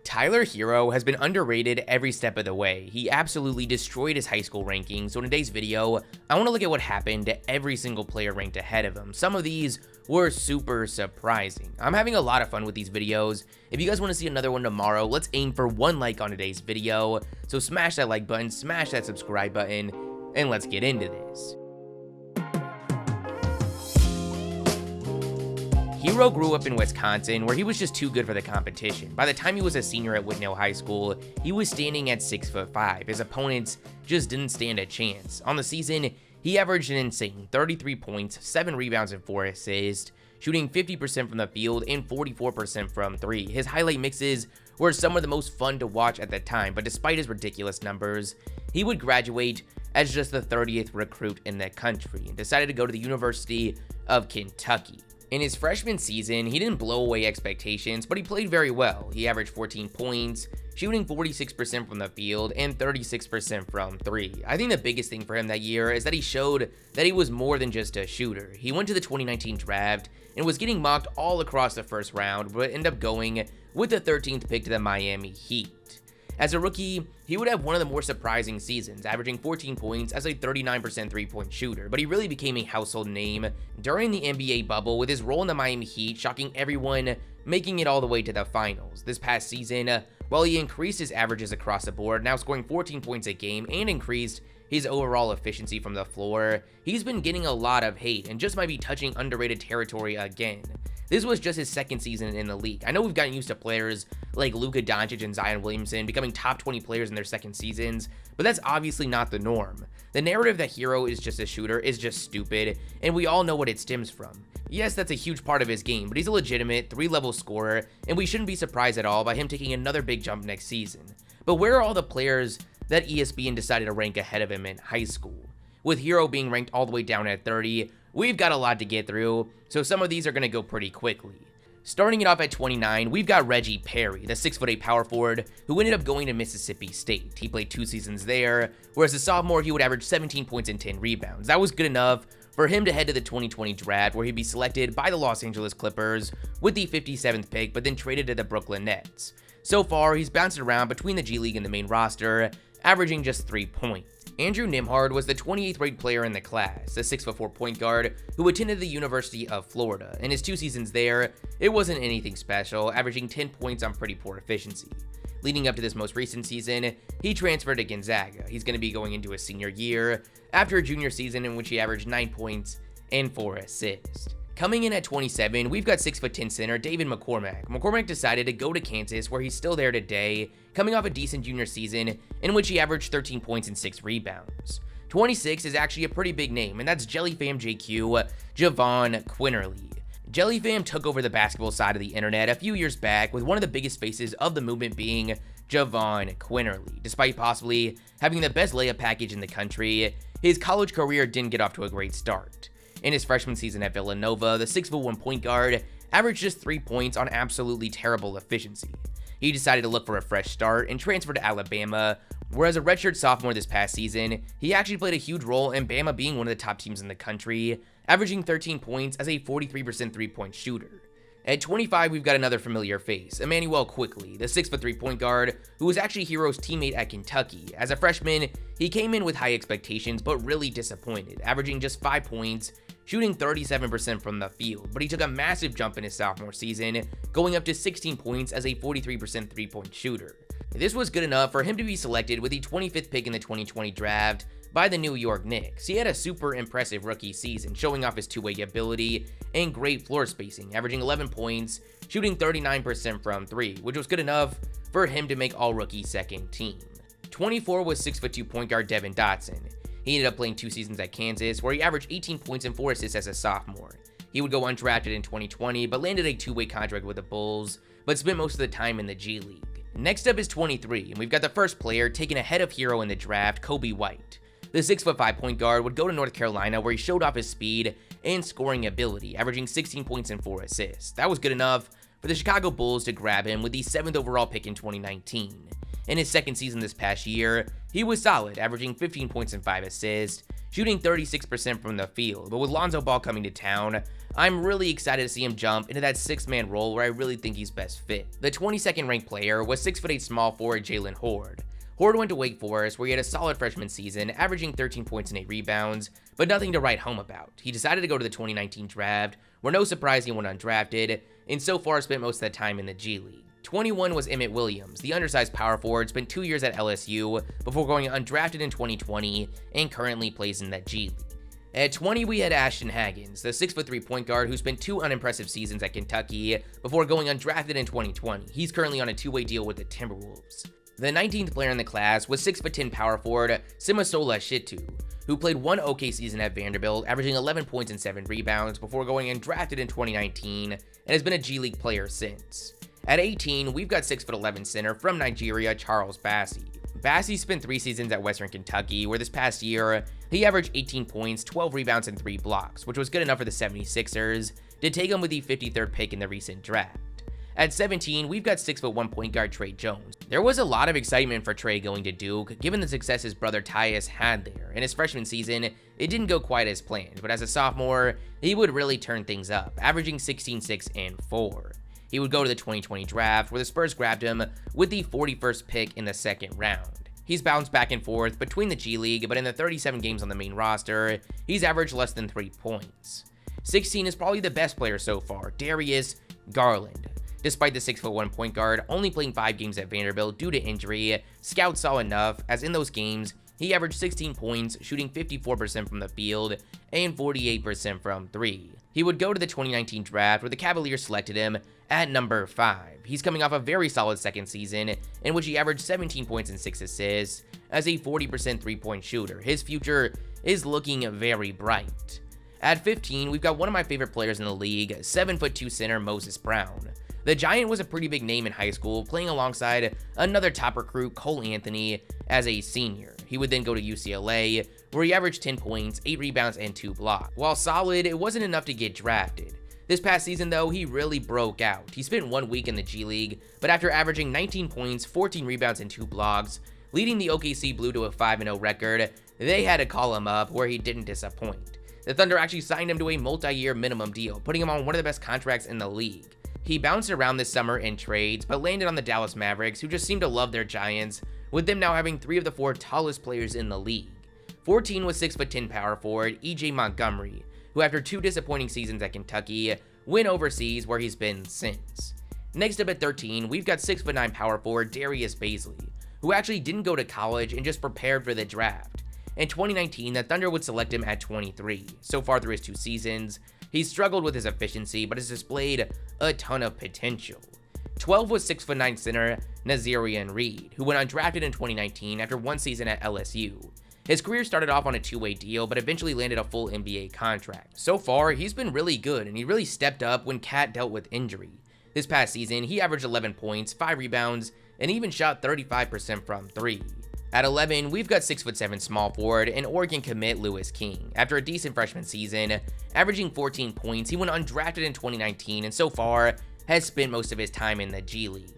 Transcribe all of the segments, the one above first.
Tyler Herro has been underrated every step of the way. He absolutely destroyed his high school rankings, so in today's video, I want to look at what happened to every single player ranked ahead of him. Some of these were super surprising. I'm having a lot of fun with these videos. If you guys want to see another one tomorrow, let's aim for 1 like on today's video. So smash that like button, smash that subscribe button, and let's get into this. Herro grew up in Wisconsin, where he was just too good for the competition. By the time he was a senior at Whitnell High School, he was standing at 6'5". His opponents just didn't stand a chance. On the season, he averaged an insane 33 points, 7 rebounds, and 4 assists, shooting 50% from the field and 44% from 3. His highlight mixes were some of the most fun to watch at the time, but despite his ridiculous numbers, he would graduate as just the 30th recruit in the country and decided to go to the University of Kentucky. In his freshman season, he didn't blow away expectations, but he played very well. He averaged 14 points, shooting 46% from the field and 36% from 3. I think the biggest thing for him that year is that he showed that he was more than just a shooter. He went to the 2019 draft and was getting mocked all across the first round, but ended up going with the 13th pick to the Miami Heat. As a rookie, he would have one of the more surprising seasons, averaging 14 points as a 39% three-point shooter, but he really became a household name during the NBA bubble with his role in the Miami Heat, shocking everyone, making it all the way to the finals. This past season, while he increased his averages across the board, now scoring 14 points a game, and increased his overall efficiency from the floor, he's been getting a lot of hate and just might be touching underrated territory again. This was just his second season in the league. I know we've gotten used to players like Luka Doncic and Zion Williamson becoming top 20 players in their second seasons, but that's obviously not the norm. The narrative that Herro is just a shooter is just stupid, and we all know what it stems from. Yes, that's a huge part of his game, but he's a legitimate 3-level scorer, and we shouldn't be surprised at all by him taking another big jump next season. But where are all the players that ESPN decided to rank ahead of him in high school? With Herro being ranked all the way down at 30, we've got a lot to get through, so some of these are going to go pretty quickly. Starting it off at 29, we've got Reggie Perry, the 6'8" power forward who ended up going to Mississippi State. He played 2 seasons there, where as a sophomore he would average 17 points and 10 rebounds. That was good enough for him to head to the 2020 draft, where he'd be selected by the Los Angeles Clippers with the 57th pick, but then traded to the Brooklyn Nets. So far, he's bounced around between the G League and the main roster, averaging just 3 points. Andrew Nembhard was the 28th ranked player in the class, a 6'4" point guard who attended the University of Florida. In his 2 seasons there, it wasn't anything special, averaging 10 points on pretty poor efficiency. Leading up to this most recent season, he transferred to Gonzaga. He's going to be going into his senior year after a junior season in which he averaged 9 points and 4 assists. Coming in at 27, we've got 6'10" center David McCormack. McCormack decided to go to Kansas, where he's still there today, coming off a decent junior season in which he averaged 13 points and 6 rebounds. 26 is actually a pretty big name, and that's Jellyfam JQ Jahvon Quinerly. Jellyfam took over the basketball side of the internet a few years back, with one of the biggest faces of the movement being Jahvon Quinerly. Despite possibly having the best layup package in the country, his college career didn't get off to a great start. In his freshman season at Villanova, the 6'1" point guard averaged just 3 points on absolutely terrible efficiency. He decided to look for a fresh start and transferred to Alabama, where as a redshirt sophomore this past season, he actually played a huge role in Bama being one of the top teams in the country, averaging 13 points as a 43% three-point shooter. At 25, we've got another familiar face, Immanuel Quickley, the 6'3" point guard who was actually Herro's teammate at Kentucky. As a freshman, he came in with high expectations but really disappointed, averaging just 5 points, shooting 37% from the field, but he took a massive jump in his sophomore season, going up to 16 points as a 43% three-point shooter. This was good enough for him to be selected with the 25th pick in the 2020 draft by the New York Knicks. He had a super impressive rookie season, showing off his two-way ability and great floor spacing, averaging 11 points, shooting 39% from 3, which was good enough for him to make all-rookie second team. 24 was 6'2" point guard Devin Dotson. He ended up playing 2 seasons at Kansas, where he averaged 18 points and 4 assists as a sophomore. He would go undrafted in 2020, but landed a 2-way contract with the Bulls, but spent most of the time in the G League. Next up is 23, and we've got the first player taken ahead of Herro in the draft, Kobe White. The 6'5" point guard would go to North Carolina, where he showed off his speed and scoring ability, averaging 16 points and 4 assists. That was good enough for the Chicago Bulls to grab him with the 7th overall pick in 2019. In his second season this past year, he was solid, averaging 15 points and 5 assists, shooting 36% from the field, but with Lonzo Ball coming to town, I'm really excited to see him jump into that 6-man role where I really think he's best fit. The 22nd ranked player was 6'8" small forward Jalen Hoard. Hoard went to Wake Forest, where he had a solid freshman season, averaging 13 points and 8 rebounds, but nothing to write home about. He decided to go to the 2019 draft, where no surprise he went undrafted, and so far spent most of that time in the G League. 21 was Emmitt Williams, the undersized power forward, spent 2 years at LSU before going undrafted in 2020, and currently plays in the G League. At 20, we had Ashton Hagans, the 6'3" point guard who spent 2 unimpressive seasons at Kentucky before going undrafted in 2020. He's currently on a 2-way deal with the Timberwolves. The 19th player in the class was 6'10" power forward Simisola Shitu, who played 1 okay season at Vanderbilt, averaging 11 points and 7 rebounds before going undrafted in 2019, and has been a G League player since. At 18, we've got 6'11" center from Nigeria, Charles Bassey. Bassey spent 3 seasons at Western Kentucky, where this past year, he averaged 18 points, 12 rebounds, and 3 blocks, which was good enough for the 76ers to take him with the 53rd pick in the recent draft. At 17, we've got 6'1" point guard Tre Jones. There was a lot of excitement for Tre going to Duke, given the success his brother Tyus had there. In his freshman season, it didn't go quite as planned, but as a sophomore, he would really turn things up, averaging 16, 6, and 4. He would go to the 2020 draft, where the Spurs grabbed him with the 41st pick in the 2nd round. He's bounced back and forth between the G League, but in the 37 games on the main roster, he's averaged less than 3 points. 16 is probably the best player so far, Darius Garland. Despite the 6'1" point guard only playing 5 games at Vanderbilt due to injury, scouts saw enough, as in those games, he averaged 16 points, shooting 54% from the field and 48% from 3. He would go to the 2019 draft, where the Cavaliers selected him at number 5. He's coming off a very solid second season, in which he averaged 17 points and 6 assists as a 40% three-point shooter. His future is looking very bright. At 15, we've got one of my favorite players in the league, 7'2" center Moses Brown. The Giant was a pretty big name in high school, playing alongside another top recruit, Cole Anthony, as a senior. He would then go to UCLA, where he averaged 10 points, 8 rebounds, and 2 blocks. While solid, it wasn't enough to get drafted. This past season, though, he really broke out. He spent 1 week in the G League, but after averaging 19 points, 14 rebounds, and 2 blocks, leading the OKC Blue to a 5-0 record, they had to call him up, where he didn't disappoint. The Thunder actually signed him to a multi-year minimum deal, putting him on one of the best contracts in the league. He bounced around this summer in trades, but landed on the Dallas Mavericks, who just seem to love their Giants, with them now having 3 of the 4 tallest players in the league. 14 was 6'10" power forward EJ Montgomery, who after 2 disappointing seasons at Kentucky, went overseas, where he's been since. Next up at 13, we've got 6'9" power forward Darius Bassey, who actually didn't go to college and just prepared for the draft. In 2019, the Thunder would select him at 23. So far through his 2 seasons, he's struggled with his efficiency, but has displayed a ton of potential. 12 was 6'9" center Nazarian Reed, who went undrafted in 2019 after 1 season at LSU. His career started off on a 2-way deal, but eventually landed a full NBA contract. So far, he's been really good, and he really stepped up when Cat dealt with injury. This past season, he averaged 11 points, 5 rebounds, and even shot 35% from 3. At 11, we've got 6'7" small forward and Oregon commit Louis King. After a decent freshman season, averaging 14 points, he went undrafted in 2019, and so far, has spent most of his time in the G League.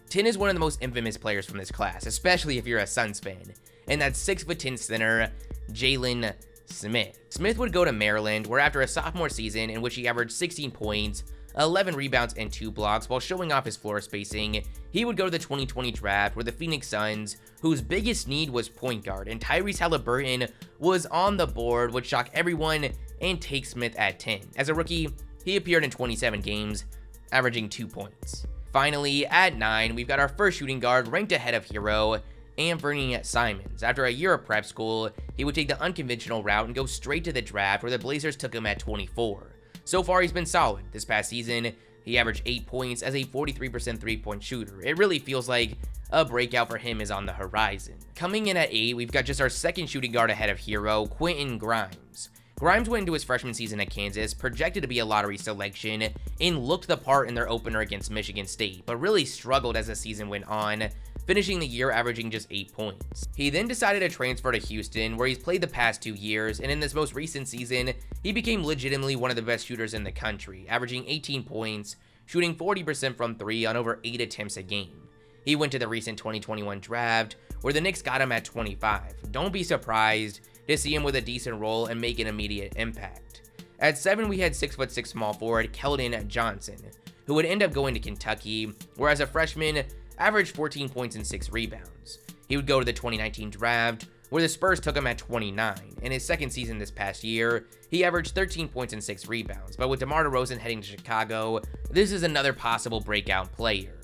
10 is one of the most infamous players from this class, especially if you're a Suns fan, and that's 6'10" center Jaylen Smith. Smith would go to Maryland, where after a sophomore season in which he averaged 16 points, 11 rebounds, and 2 blocks while showing off his floor spacing, he would go to the 2020 draft, where the Phoenix Suns, whose biggest need was point guard, and Tyrese Halliburton was on the board, would shock everyone and take Smith at 10. As a rookie, he appeared in 27 games, averaging 2 points. Finally, at 9, we've got our first shooting guard ranked ahead of Herro, Anfernee Simons. After a year of prep school, he would take the unconventional route and go straight to the draft, where the Blazers took him at 24. So far, he's been solid. This past season, he averaged 8 points as a 43% three-point shooter. It really feels like a breakout for him is on the horizon. Coming in at 8, we've got just our second shooting guard ahead of Herro, Quentin Grimes. Grimes went into his freshman season at Kansas, projected to be a lottery selection, and looked the part in their opener against Michigan State, but really struggled as the season went on, finishing the year averaging just 8 points. He then decided to transfer to Houston, where he's played the past 2 years, and in this most recent season, he became legitimately one of the best shooters in the country, averaging 18 points, shooting 40% from 3 on over 8 attempts a game. He went to the recent 2021 draft, where the Knicks got him at 25. Don't be surprised to see him with a decent role and make an immediate impact. At 7, we had 6'6" small forward Keldon Johnson, who would end up going to Kentucky, where as a freshman, averaged 14 points and 6 rebounds. He would go to the 2019 draft, where the Spurs took him at 29. In his second season this past year, he averaged 13 points and 6 rebounds, but with DeMar DeRozan heading to Chicago, this is another possible breakout player.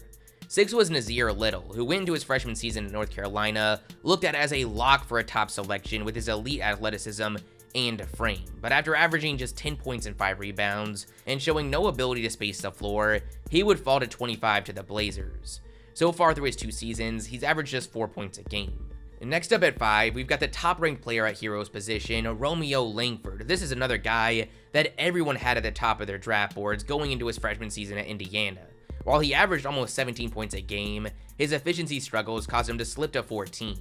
6 was Nazir Little, who went into his freshman season in North Carolina, looked at as a lock for a top selection with his elite athleticism and frame, but after averaging just 10 points and 5 rebounds, and showing no ability to space the floor, he would fall to 25 to the Blazers. So far through his 2 seasons, he's averaged just 4 points a game. And next up at 5, we've got the top-ranked player at Herro's position, Romeo Langford. This is another guy that everyone had at the top of their draft boards going into his freshman season at Indiana. While he averaged almost 17 points a game, his efficiency struggles caused him to slip to 14.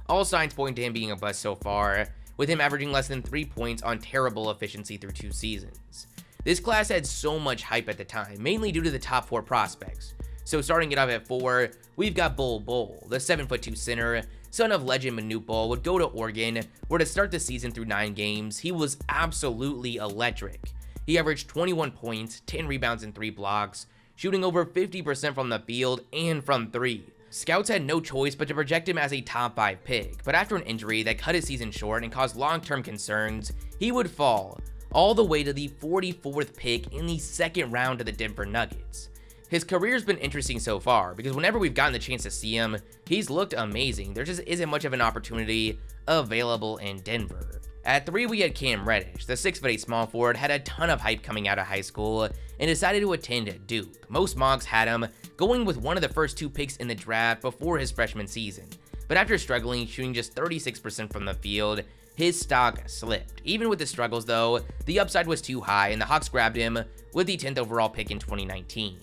All signs point to him being a bust so far, with him averaging less than 3 points on terrible efficiency through 2 seasons. This class had so much hype at the time, mainly due to the top 4 prospects. So starting it off at 4, we've got Bol Bol, the 7'2" center, son of legend Manute Bol, would go to Oregon, where to start the season through 9 games, he was absolutely electric. He averaged 21 points, 10 rebounds and 3 blocks, shooting over 50% from the field and from 3. Scouts had no choice but to project him as a top 5 pick, but after an injury that cut his season short and caused long-term concerns, he would fall all the way to the 44th pick in the 2nd round of the Denver Nuggets. His career's been interesting so far, because whenever we've gotten the chance to see him, he's looked amazing. There just isn't much of an opportunity available in Denver. At 3, we had Cam Reddish. The 6'8" small forward had a ton of hype coming out of high school and decided to attend Duke. Most mocks had him going with one of the first 2 picks in the draft before his freshman season, but after struggling, shooting just 36% from the field, his stock slipped. Even with the struggles though, the upside was too high and the Hawks grabbed him with the 10th overall pick in 2019.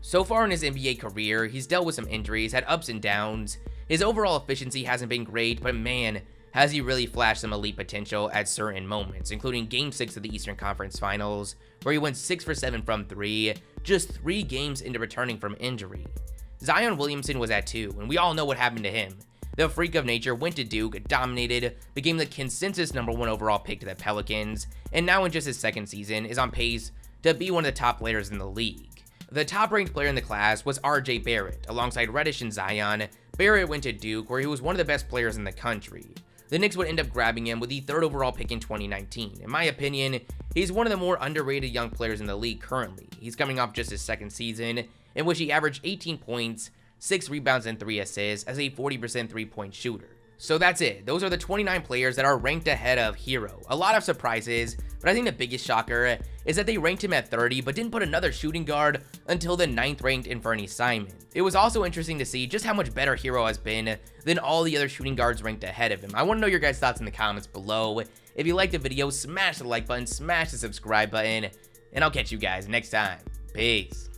So far in his NBA career, he's dealt with some injuries, had ups and downs. His overall efficiency hasn't been great, but man, has he really flashed some elite potential at certain moments, including Game 6 of the Eastern Conference Finals, where he went 6 for 7 from 3, just 3 games into returning from injury. Zion Williamson was at 2, and we all know what happened to him. The freak of nature went to Duke, dominated, became the consensus #1 overall pick to the Pelicans, and now in just his 2nd season is on pace to be one of the top players in the league. The top-ranked player in the class was RJ Barrett. Alongside Reddish and Zion, Barrett went to Duke, where he was one of the best players in the country. The Knicks would end up grabbing him with the 3rd overall pick in 2019. In my opinion, he's one of the more underrated young players in the league currently. He's coming off just his 2nd season, in which he averaged 18 points, 6 rebounds, and 3 assists as a 40% three-point shooter. So that's it. Those are the 29 players that are ranked ahead of Herro. A lot of surprises, but I think the biggest shocker is that they ranked him at 30 but didn't put another shooting guard until the 9th ranked Anfernee Simon. It was also interesting to see just how much better Herro has been than all the other shooting guards ranked ahead of him. I want to know your guys' thoughts in the comments below. If you liked the video, smash the like button, smash the subscribe button, and I'll catch you guys next time. Peace.